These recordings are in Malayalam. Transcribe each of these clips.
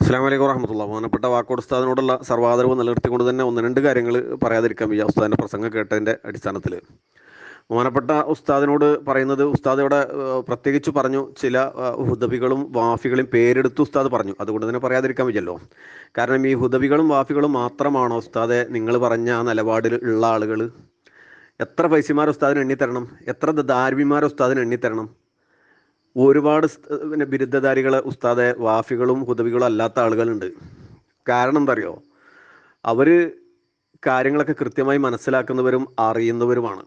അസ്സലാമു അലൈക്കും വറഹ്മത്തുള്ളാഹി. ബഹുമാനപ്പെട്ട വാക്കോട് ഉസ്താദിനോടുള്ള സർവ്വാദരവ് നിലനിർത്തിക്കൊണ്ട് തന്നെ ഒന്ന് രണ്ട് കാര്യങ്ങൾ പറയാതിരിക്കാൻ വയ്യ. ഉസ്താദിൻ്റെ പ്രസംഗം കേട്ടതിൻ്റെ അടിസ്ഥാനത്തിൽ ബഹുമാനപ്പെട്ട ഉസ്താദിനോട് പറയുന്നത്, ഉസ്താദ് ഇവിടെ പ്രത്യേകിച്ച് പറഞ്ഞു, ചില ഹുദവികളും വാഫികളും പേരെടുത്ത് ഉസ്താദ് പറഞ്ഞു. അതുകൊണ്ട് തന്നെ പറയാതിരിക്കാൻ വയ്യല്ലോ. കാരണം ഈ ഹുദവികളും വാഫികളും മാത്രമാണോ ഉസ്താദെ നിങ്ങൾ പറഞ്ഞ ആ നിലപാടിൽ ഉള്ള ആളുകൾ? എത്ര പൈസമാർ ഉസ്താദിന് എണ്ണിത്തരണം, എത്ര ദാരിമിമാർ ഉസ്താദിന് എണ്ണിത്തരണം. ഒരുപാട് പിന്നെ ബിരുദധാരികൾ ഉസ്താദെ വാഫികളും ഹുദവികളും അല്ലാത്ത ആളുകളുണ്ട്. കാരണം എന്താ അറിയോ? അവർ കാര്യങ്ങളൊക്കെ കൃത്യമായി മനസ്സിലാക്കുന്നവരും അറിയുന്നവരുമാണ്.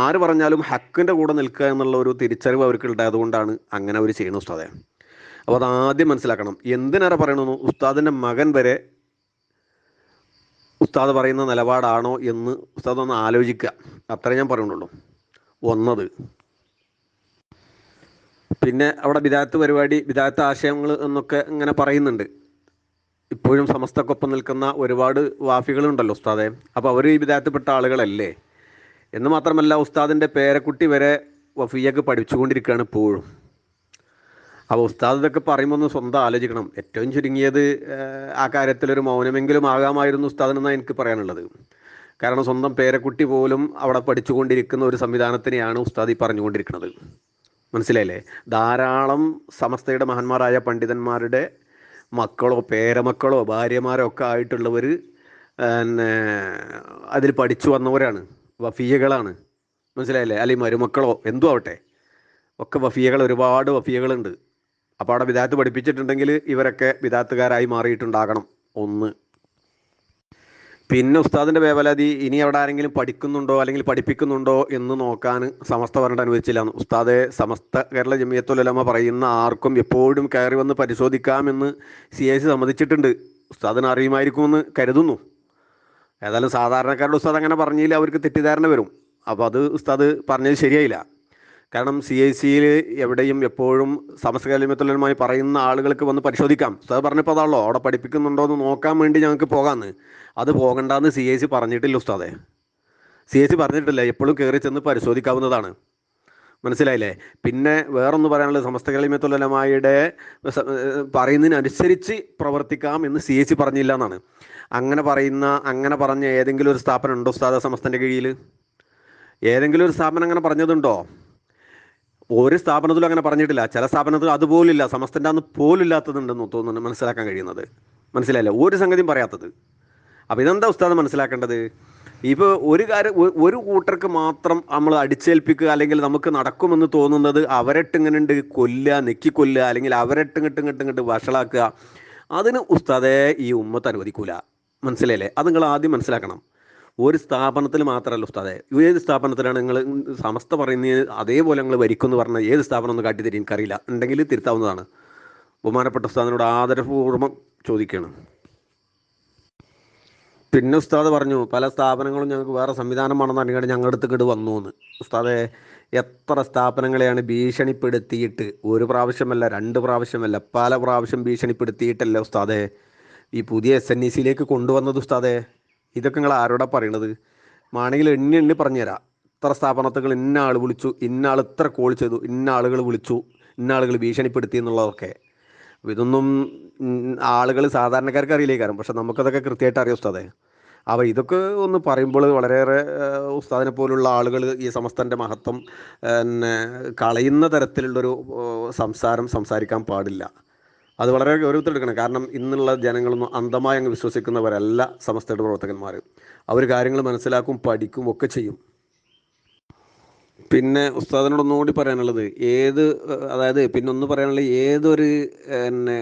ആര് പറഞ്ഞാലും ഹക്കിൻ്റെ കൂടെ നിൽക്കുക എന്നുള്ള ഒരു തിരിച്ചറിവ് അവർക്ക് ഉണ്ടായതുകൊണ്ടാണ് അങ്ങനെ അവർ ചെയ്യുന്നത് ഉസ്താദെ. അപ്പോൾ അതാദ്യം മനസ്സിലാക്കണം. എന്തിനേറെ പറയണമെന്ന്, ഉസ്താദിൻ്റെ മകൻ വരെ ഉസ്താദ് പറയുന്ന നിലപാടാണോ എന്ന് ഉസ്താദ് ഒന്ന് ആലോചിക്കുക. അത്രേ ഞാൻ പറയുന്നുള്ളൂ. ഒന്നത്. പിന്നെ അവിടെ ബിദാത്ത് പരിപാടി, ബിദാത്ത് ആശയങ്ങൾ എന്നൊക്കെ ഇങ്ങനെ പറയുന്നുണ്ട്. ഇപ്പോഴും സമസ്തക്കൊപ്പം നിൽക്കുന്ന ഒരുപാട് വാഫികളുണ്ടല്ലോ ഉസ്താദെ. അപ്പോൾ അവർ ഈ ബിദാത്തിൽപ്പെട്ട ആളുകളല്ലേ? എന്ന് മാത്രമല്ല, ഉസ്താദിൻ്റെ പേരക്കുട്ടി വരെ വഫിയക്ക് പഠിച്ചുകൊണ്ടിരിക്കുകയാണ് ഇപ്പോഴും. അപ്പോൾ ഉസ്താദ് ഇതൊക്കെ പറയുമ്പോൾ ഒന്ന് സ്വന്തം ആലോചിക്കണം. ഏറ്റവും ചുരുങ്ങിയത് ആ കാര്യത്തിലൊരു മൗനമെങ്കിലും ആകാമായിരുന്നു ഉസ്താദിനെന്നാണ് എനിക്ക് പറയാനുള്ളത്. കാരണം സ്വന്തം പേരക്കുട്ടി പോലും അവിടെ പഠിച്ചുകൊണ്ടിരിക്കുന്ന ഒരു സംവിധാനത്തിനെയാണ് ഉസ്താദ് ഈ പറഞ്ഞുകൊണ്ടിരിക്കുന്നത്. മനസ്സിലായില്ലേ? ധാരാളം സമസ്തയുടെ മഹാന്മാരായ പണ്ഡിതന്മാരുടെ മക്കളോ പേരമക്കളോ ഭാര്യമാരോ ഒക്കെ ആയിട്ടുള്ളവർ പിന്നെ അതിൽ പഠിച്ചു വന്നവരാണ്, വഫിയകളാണ്. മനസ്സിലായില്ലേ? അല്ലെങ്കിൽ മരുമക്കളോ എന്തോ ആവട്ടെ, ഒക്കെ വഫിയകൾ, ഒരുപാട് വഫിയകളുണ്ട്. അപ്പോൾ അവിടെ ബിദാത്ത് പഠിപ്പിച്ചിട്ടുണ്ടെങ്കിൽ ഇവരൊക്കെ ബിദാത്തുകാരായി മാറിയിട്ടുണ്ടാകണം. ഒന്ന്. പിന്നെ ഉസ്താദിൻ്റെ വേവലാതി, ഇനി അവിടെ ആരെങ്കിലും പഠിക്കുന്നുണ്ടോ അല്ലെങ്കിൽ പഠിപ്പിക്കുന്നുണ്ടോ എന്ന് നോക്കാൻ സമസ്ത പറഞ്ഞിട്ട് അനുവദിച്ചില്ല. ഉസ്താദെ, സമസ്ത കേരള ജമിയത്തുൽ ഉലമ പറയുന്ന ആർക്കും എപ്പോഴും കയറി വന്ന് പരിശോധിക്കാമെന്ന് CAC സമ്മതിച്ചിട്ടുണ്ട്. ഉസ്താദിന് അറിയുമായിരിക്കുമെന്ന് കരുതുന്നു. ഏതായാലും സാധാരണക്കാരുടെ ഉസ്താദ് അങ്ങനെ പറഞ്ഞില്ല, അവർക്ക് തെറ്റിദ്ധാരണ വരും. അപ്പോൾ അത് ഉസ്താദ് പറഞ്ഞത് ശരിയായില്ല. കാരണം CACയിൽ എവിടെയും എപ്പോഴും സമസ്ത കേരള ജമിയത്തുൽ ഉലമ പറയുന്ന ആളുകൾക്ക് വന്ന് പരിശോധിക്കാം. ഉസ്താദ് പറഞ്ഞപ്പോൾ അതാണല്ലോ, അവിടെ പഠിപ്പിക്കുന്നുണ്ടോ എന്ന് നോക്കാൻ വേണ്ടി ഞങ്ങൾക്ക് പോകാമെന്ന്. അത് പോകണ്ടെന്ന് CAC പറഞ്ഞിട്ടില്ല ഉസ്താദെ. CAC പറഞ്ഞിട്ടില്ല, എപ്പോഴും കയറി ചെന്ന് പരിശോധിക്കാവുന്നതാണ്. മനസ്സിലായില്ലേ? പിന്നെ വേറൊന്ന് പറയാനുള്ളത്, സമസ്ത കേരള ജമിയത്തുൽ ഉലമയുടെ പറയുന്നതിനനുസരിച്ച് പ്രവർത്തിക്കാം എന്ന് CAC പറഞ്ഞില്ല എന്നാണ്. അങ്ങനെ പറഞ്ഞ ഏതെങ്കിലും ഒരു സ്ഥാപനം ഉണ്ടോ ഉസ്താദ സമസ്തൻ്റെ കീഴിൽ? ഏതെങ്കിലും ഒരു സ്ഥാപനം അങ്ങനെ പറഞ്ഞതുണ്ടോ? ഒരു സ്ഥാപനത്തിലും അങ്ങനെ പറഞ്ഞിട്ടില്ല. ചില സ്ഥാപനത്തിൽ അതുപോലില്ല, സമസ്തൻ്റെ അന്ന് പോലില്ലാത്തതുണ്ടെന്ന് തോന്നുന്നു മനസ്സിലാക്കാൻ കഴിയുന്നത്. മനസ്സിലായില്ല? ഒരു സംഗതിയും പറയാത്തത്. അപ്പോൾ ഇതെന്താ ഉസ്താദ് മനസ്സിലാക്കേണ്ടത്? ഇപ്പോൾ ഒരു കാര്യം, ഒരു കൂട്ടർക്ക് മാത്രം നമ്മൾ അടിച്ചേൽപ്പിക്കുക, അല്ലെങ്കിൽ നമുക്ക് നടക്കുമെന്ന് തോന്നുന്നത് അവരെട്ടിങ്ങനുണ്ട് കൊല്ലുക, നെക്കിക്കൊല്ലുക, അല്ലെങ്കിൽ അവരെട്ടിങ്ങോട്ട് വഷളാക്കുക, അതിന് ഉസ്താദെ ഈ ഉമ്മത്ത് അനുവദിക്കൂല. മനസ്സിലായില്ലേ? അത് നിങ്ങൾ ആദ്യം മനസ്സിലാക്കണം. ഒരു സ്ഥാപനത്തിൽ മാത്രമല്ല ഉസ്താദെ, ഏത് സ്ഥാപനത്തിലാണ് നിങ്ങൾ സമസ്ത പറയുന്നത് അതേപോലെ നിങ്ങൾ വരിക്കുമെന്ന് പറഞ്ഞാൽ ഏത് സ്ഥാപനം ഒന്ന് കാട്ടിത്തരും എനിക്കറിയില്ല. ഉണ്ടെങ്കിൽ തിരുത്താവുന്നതാണ്. ബഹുമാനപ്പെട്ട ഉസ്താദിനോട് ആദരപൂർവ്വം ചോദിക്കുകയാണ്. പിന്നെ ഉസ്താദ് പറഞ്ഞു, പല സ്ഥാപനങ്ങളും ഞങ്ങൾക്ക് വേറെ സംവിധാനമാണെന്ന് അറിയാണ്ട് ഞങ്ങളുടെ അടുത്ത് ഇങ്ങോട്ട് വന്നു എന്ന്. ഉസ്താദെ, എത്ര സ്ഥാപനങ്ങളെയാണ് ഭീഷണിപ്പെടുത്തിയിട്ട്, ഒരു പ്രാവശ്യമല്ല, രണ്ട് പ്രാവശ്യമല്ല, പല പ്രാവശ്യം ഭീഷണിപ്പെടുത്തിയിട്ടല്ലേ ഉസ്താദെ ഈ പുതിയ SNEC കൊണ്ടുവന്നത് ഉസ്താദെ? ഇതൊക്കെ നിങ്ങൾ ആരോടാ പറയണത്? മാണെങ്കിൽ എണ്ണി പറഞ്ഞുതരാം. ഇത്ര സ്ഥാപനത്തുകൾ ഇന്ന ആൾ വിളിച്ചു, ഇന്ന ആൾ ഇത്ര കോൾ ചെയ്തു, ഇന്ന ആളുകൾ വിളിച്ചു, ഇന്ന ആളുകൾ ഭീഷണിപ്പെടുത്തി എന്നുള്ളതൊക്കെ. ഇതൊന്നും ആളുകൾ സാധാരണക്കാർക്ക് അറിയില്ലേ കാര്യം, പക്ഷെ നമുക്കതൊക്കെ കൃത്യമായിട്ട് അറിയാം ഉസ്താദെ. അപ്പോൾ ഇതൊക്കെ ഒന്ന് പറയുമ്പോൾ വളരെയേറെ ഉസ്താദിനെ പോലുള്ള ആളുകൾ ഈ സമസ്തൻ്റെ മഹത്വം പിന്നെ കളയുന്ന തരത്തിലുള്ളൊരു സംസാരിക്കാൻ പാടില്ല. അത് വളരെ ഗൗരവത്തിലെടുക്കണം. കാരണം ഇന്നുള്ള ജനങ്ങളൊന്നും അന്ധമായി അങ്ങ് വിശ്വസിക്കുന്നവരല്ല സമസ്തയുടെ പ്രവർത്തകന്മാർ. അവർ കാര്യങ്ങൾ മനസ്സിലാക്കും, പഠിക്കും, ഒക്കെ ചെയ്യും. പിന്നെ ഉസ്താദിനോടൊന്നുകൂടി പറയാനുള്ളത്, അതായത് പിന്നെ ഒന്ന് പറയാനുള്ളത്, ഏതൊരു പിന്നെ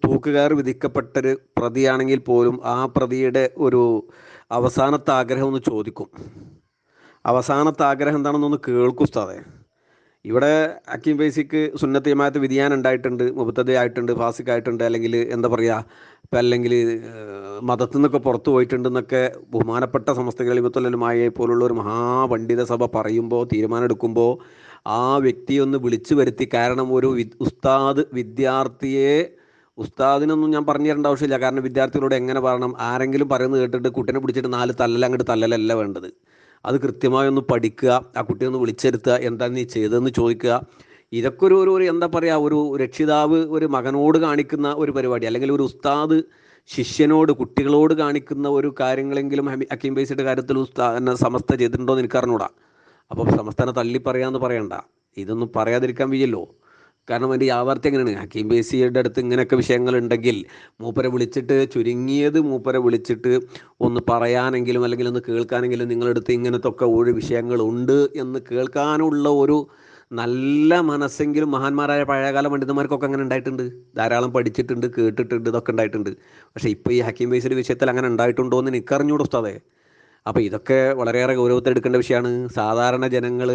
തൂക്കുകാർ വിധിക്കപ്പെട്ടൊരു പ്രതിയാണെങ്കിൽ പോലും ആ പ്രതിയുടെ ഒരു അവസാനത്തെ ആഗ്രഹം ഒന്ന് ചോദിക്കും. അവസാനത്തെ ആഗ്രഹം എന്താണെന്നൊന്ന് കേൾക്കും ഉസ്താദെ. ഇവിടെ ഹക്കീം ഫൈസിക്ക് സുന്നത്ത് ജമാഅത്ത് വ്യതിയാനം ഉണ്ടായിട്ടുണ്ട്, മുബത്തദി ആയിട്ടുണ്ട്, ഫാസിഖ് ആയിട്ടുണ്ട്, അല്ലെങ്കിൽ എന്താ പറയുക, ഇപ്പം അല്ലെങ്കിൽ മതത്തിൽ നിന്നൊക്കെ പുറത്തു പോയിട്ടുണ്ടെന്നൊക്കെ ബഹുമാനപ്പെട്ട സമസ്ത കേരള ജമിയത്തുൽ ഉലമയെ പോലുള്ള ഒരു മഹാപണ്ഡിത സഭ പറയുമ്പോൾ, തീരുമാനമെടുക്കുമ്പോൾ ആ വ്യക്തിയെ ഒന്ന് വിളിച്ചു വരുത്തി. കാരണം ഒരു ഉസ്താദിനൊന്നും ഞാൻ പറഞ്ഞു തരേണ്ട ആവശ്യമില്ല. കാരണം വിദ്യാർത്ഥികളോട് എങ്ങനെ പറയണം, ആരെങ്കിലും പറയുന്നത് കേട്ടിട്ട് കുട്ടീനെ പിടിച്ചിട്ട് 4 തല്ലല അങ്ങോട്ട് തല്ലലല്ല വേണ്ടത്. അത് കൃത്യമായി ഒന്ന് പഠിക്കുക, ആ കുട്ടിയെ ഒന്ന് വിളിച്ചെടുത്തുക, എന്താ നീ ചെയ്തതെന്ന് ചോദിക്കുക. ഇതൊക്കെ ഒരു എന്താ പറയുക, ഒരു രക്ഷിതാവ് ഒരു മകനോട് കാണിക്കുന്ന ഒരു പരിപാടി, അല്ലെങ്കിൽ ഒരു ഉസ്താദ് ശിഷ്യനോട് കുട്ടികളോട് കാണിക്കുന്ന ഒരു കാര്യങ്ങളെങ്കിലും ഹക്കീം ബേസിയുടെ കാര്യത്തിൽ സമസ്ത ചെയ്തിട്ടുണ്ടോ എന്ന് എനിക്കറിഞ്ഞൂടാ. അപ്പോൾ സമസ്തനെ തള്ളി പറയാമെന്ന് പറയണ്ട, ഇതൊന്നും പറയാതിരിക്കാൻ വയ്യല്ലോ. കാരണം അതിൻ്റെ യാഥാർത്ഥ്യം എങ്ങനെയാണ്, ഹക്കീം ബേസിയുടെ അടുത്ത് ഇങ്ങനെയൊക്കെ വിഷയങ്ങളുണ്ടെങ്കിൽ മൂപ്പരെ വിളിച്ചിട്ട്, ചുരുങ്ങിയത് മൂപ്പരെ വിളിച്ചിട്ട് ഒന്ന് പറയാനെങ്കിലും അല്ലെങ്കിൽ ഒന്ന് കേൾക്കാനെങ്കിലും നിങ്ങളടുത്ത് ഇങ്ങനത്തെ ഒക്കെ ഒരു വിഷയങ്ങളുണ്ട് എന്ന് കേൾക്കാനുള്ള ഒരു നല്ല മനസ്സെങ്കിലും മഹാന്മാരായ പഴയകാല പണ്ഡിതന്മാർക്കൊക്കെ അങ്ങനെ ഉണ്ടായിട്ടുണ്ട്. ധാരാളം പഠിച്ചിട്ടുണ്ട്, കേട്ടിട്ടുണ്ട്, ഇതൊക്കെ ഉണ്ടായിട്ടുണ്ട്. പക്ഷേ ഇപ്പോൾ ഈ ഹക്കീം ബേസിൻ്റെ വിഷയത്തിൽ അങ്ങനെ ഉണ്ടായിട്ടുണ്ടോ എന്ന് എനിക്കറിഞ്ഞൂടെ ഉസ്താദേ. അപ്പോൾ ഇതൊക്കെ വളരെയേറെ ഗൗരവത്തിലെടുക്കേണ്ട വിഷയമാണ്. സാധാരണ ജനങ്ങൾ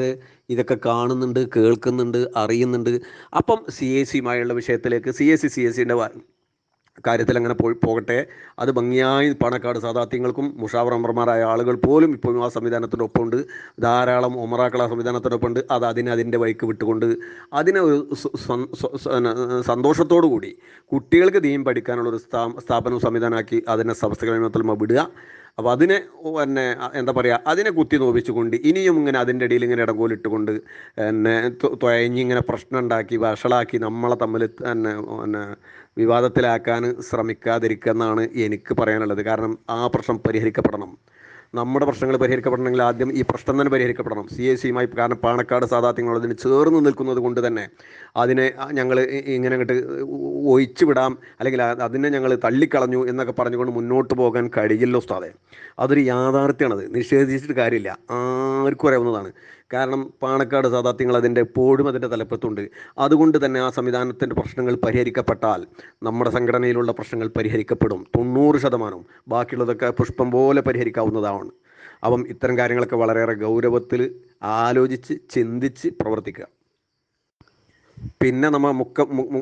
ഇതൊക്കെ കാണുന്നുണ്ട്, കേൾക്കുന്നുണ്ട്, അറിയുന്നുണ്ട്. അപ്പം CAC-യുമായുള്ള വിഷയത്തിലേക്ക്, CAC-CAC-ൻ്റെ കാര്യത്തിൽ അങ്ങനെ പോകട്ടെ. അത് ഭംഗിയായി പാണക്കാട് സാദാത്യങ്ങൾക്കും മുഷാവർ മെമ്പർമാരായ ആളുകൾ പോലും ഇപ്പോഴും ആ സംവിധാനത്തിനൊപ്പമുണ്ട്. ധാരാളം ഉമറാക്കൾ ആ സംവിധാനത്തിനൊപ്പമുണ്ട്. അതിൻ്റെ വഴിക്ക് വിട്ടുകൊണ്ട് അതിനെ ഒരു സന്തോഷത്തോടു കൂടി കുട്ടികൾക്ക് ദീൻ പഠിക്കാനുള്ളൊരു സ്ഥാപനം സംവിധാനമാക്കി അതിനെ സമസ്തകളിൽ വിടുക. അപ്പോൾ അതിനെ പിന്നെ എന്താ പറയുക, അതിനെ കുത്തി നോവിച്ചുകൊണ്ട് ഇനിയും ഇങ്ങനെ അതിൻ്റെ ഇടയിൽ ഇങ്ങനെ ഇടങ്കോലിട്ടുകൊണ്ട് പിന്നെ തുഴഞ്ഞിങ്ങനെ പ്രശ്നം ഉണ്ടാക്കി വഷളാക്കി നമ്മളെ തമ്മിൽ പിന്നെ വിവാദത്തിലാക്കാൻ ശ്രമിക്കാതിരിക്കുക എന്നാണ് എനിക്ക് പറയാനുള്ളത്. കാരണം ആ പ്രശ്നം പരിഹരിക്കപ്പെടണം. നമ്മുടെ പ്രശ്നങ്ങൾ പരിഹരിക്കപ്പെടണമെങ്കിൽ ആദ്യം ഈ പ്രശ്നം തന്നെ പരിഹരിക്കപ്പെടണം. CAC-യുമായി, കാരണം പാണക്കാട് സാദാത്യങ്ങൾ അതിന് ചേർന്ന് നിൽക്കുന്നത് കൊണ്ട് തന്നെ അതിനെ ഞങ്ങൾ ഇങ്ങനെ അങ്ങോട്ട് ഒഴിച്ചു വിടാം, അല്ലെങ്കിൽ അതിനെ ഞങ്ങൾ തള്ളിക്കളഞ്ഞു എന്നൊക്കെ പറഞ്ഞുകൊണ്ട് മുന്നോട്ട് പോകാൻ കഴിയില്ല ഉസ്താദേ. അതൊരു യാഥാർത്ഥ്യമാണത്, നിഷേധിച്ചിട്ട് കാര്യമില്ല, ആർക്കും അറിയാവുന്നതാണ്. കാരണം പാണക്കാട് സാദാത്യങ്ങൾ എപ്പോഴും അതിൻ്റെ തലപ്പത്തുണ്ട്. അതുകൊണ്ട് തന്നെ ആ സംവിധാനത്തിൻ്റെ പ്രശ്നങ്ങൾ പരിഹരിക്കപ്പെട്ടാൽ നമ്മുടെ സംഘടനയിലുള്ള പ്രശ്നങ്ങൾ പരിഹരിക്കപ്പെടും 90%. ബാക്കിയുള്ളതൊക്കെ പുഷ്പം പോലെ പരിഹരിക്കാവുന്നതാണ്. അപ്പം ഇത്തരം കാര്യങ്ങളൊക്കെ വളരെയേറെ ഗൗരവത്തിൽ ആലോചിച്ച് ചിന്തിച്ച് പ്രവർത്തിക്കുക. പിന്നെ നമ്മൾ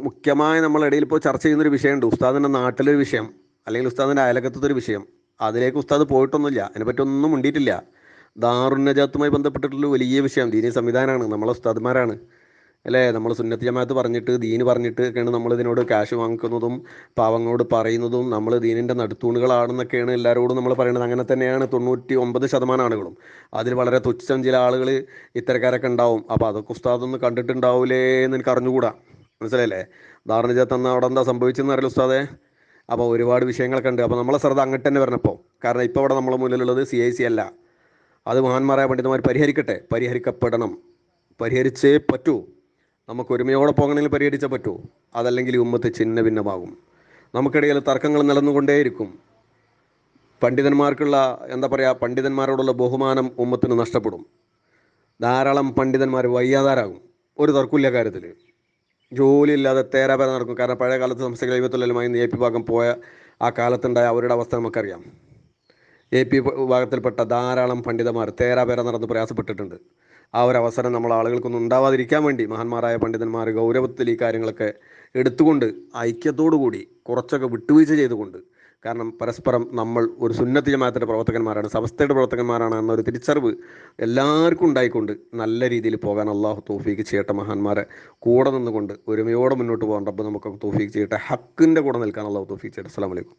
മുഖ്യമായി നമ്മളിടയിൽ ഇപ്പോൾ ചർച്ച ചെയ്യുന്നൊരു വിഷയമുണ്ട്, ഉസ്താദിൻ്റെ നാട്ടിലൊരു വിഷയം, അല്ലെങ്കിൽ ഉസ്താദിൻ്റെ അയലക്കത്തൊരു വിഷയം. അതിലേക്ക് ഉസ്താദ് പോയിട്ടൊന്നുമില്ല, അതിനെപ്പറ്റി ഒന്നും മുണ്ടിയിട്ടില്ല. ദാറുൻ നജാത്തുമായി ബന്ധപ്പെട്ടിട്ടുള്ള വലിയ വിഷയം ദീനി സംവിധാനമാണ്, നമ്മളെ ഉസ്താദ്മാരാണ് അല്ലേ. നമ്മൾ സുന്നത്ത് ജമാഅത്ത് പറഞ്ഞിട്ട്, ദീന് പറഞ്ഞിട്ട് ഒക്കെയാണ് നമ്മളിതിനോട് ക്യാഷ് വാങ്ങിക്കുന്നതും പാവങ്ങളോട് പറയുന്നതും. നമ്മൾ ദീനിൻ്റെ നടുത്തൂണുകളാണെന്നൊക്കെയാണ് എല്ലാവരോടും നമ്മൾ പറയുന്നത്. അങ്ങനെ തന്നെയാണ് 99% ആളുകളും. അതിൽ വളരെ തുച്ഛം ചില ആളുകൾ ഇത്തരക്കാരൊക്കെ ഉണ്ടാവും. അപ്പോൾ അതൊക്കെ ഉസ്താദൊന്നും കണ്ടിട്ടുണ്ടാവില്ലേ എന്ന് എനിക്ക് അറിഞ്ഞുകൂടാ, മനസ്സിലായില്ലേ. ദാറുൻ നജാത്ത് അന്ന് അവിടെ എന്താ സംഭവിച്ചെന്ന് അറിയില്ല ഉസ്താദേ. അപ്പോൾ ഒരുപാട് വിഷയങ്ങളൊക്കെ ഉണ്ട്. അപ്പോൾ നമ്മളെ ശ്രദ്ധ അങ്ങോട്ട് തന്നെ വരണപ്പോൾ, കാരണം ഇപ്പോൾ ഇവിടെ നമ്മളെ മുന്നിലുള്ളത് CAC അല്ല. അത് മഹാന്മാരായ പണ്ഡിതന്മാർ പരിഹരിക്കട്ടെ, പരിഹരിക്കപ്പെടണം, പരിഹരിച്ചേ പറ്റൂ. നമുക്ക് ഒരുമയോടെ പോകണമെങ്കിൽ പരിഹരിച്ചേ പറ്റൂ. അതല്ലെങ്കിൽ ഉമ്മത്ത് ഛിന്ന ഭിന്നമാകും. നമുക്കിടയിൽ തർക്കങ്ങൾ നടന്നുകൊണ്ടേയിരിക്കും. പണ്ഡിതന്മാർക്കുള്ള എന്താ പറയുക, പണ്ഡിതന്മാരോടുള്ള ബഹുമാനം ഉമ്മത്തിന് നഷ്ടപ്പെടും. ധാരാളം പണ്ഡിതന്മാർ വയ്യാതാരാകും ഒരു തർക്കമില്ല കാര്യത്തിൽ. ജോലിയില്ലാതെ തേരാപേര നടക്കും. കാരണം പഴയ കാലത്ത് സംസ്ഥകൾ ദൈവത്തുല്ലമായി AP ഭാഗം പോയ ആ കാലത്തുണ്ടായ അവരുടെ അവസ്ഥ നമുക്കറിയാം. AP വിഭാഗത്തിൽപ്പെട്ട ധാരാളം പണ്ഡിതന്മാർ തേരാപേര നടന്ന് പ്രയാസപ്പെട്ടിട്ടുണ്ട്. ആ ഒരു അവസരം നമ്മൾ ആളുകൾക്കൊന്നും ഉണ്ടാവാതിരിക്കാൻ വേണ്ടി മഹാന്മാരായ പണ്ഡിതന്മാർ ഗൗരവത്തിൽ ഈ കാര്യങ്ങളൊക്കെ എടുത്തുകൊണ്ട് ഐക്യത്തോടു കൂടി കുറച്ചൊക്കെ വിട്ടുവീഴ്ച ചെയ്തുകൊണ്ട്, കാരണം പരസ്പരം നമ്മൾ ഒരു സുന്നത്ത് ജമാഅത്തിൻ്റെ പ്രവർത്തകന്മാരാണ്, സമസ്തയുടെ പ്രവർത്തകന്മാരാണ് എന്നൊരു തിരിച്ചറിവ് എല്ലാവർക്കും ഉണ്ടായിക്കൊണ്ട് നല്ല രീതിയിൽ പോകാൻ അള്ളാഹു തൗഫീക്ക് ചെയ്യട്ടെ. മഹാന്മാരെ കൂടെ നിന്നുകൊണ്ട് ഒരുമയോടെ മുന്നോട്ട് പോകാൻ റബ്ബ് നമുക്ക് തൗഫീക്ക് ചെയ്യട്ടെ. ഹക്കിൻ്റെ കൂടെ നിൽക്കാൻ അള്ളാഹു തൗഫീക്ക് ചെയ്യട്ടെ. അസ്സലാമു അലൈക്കും.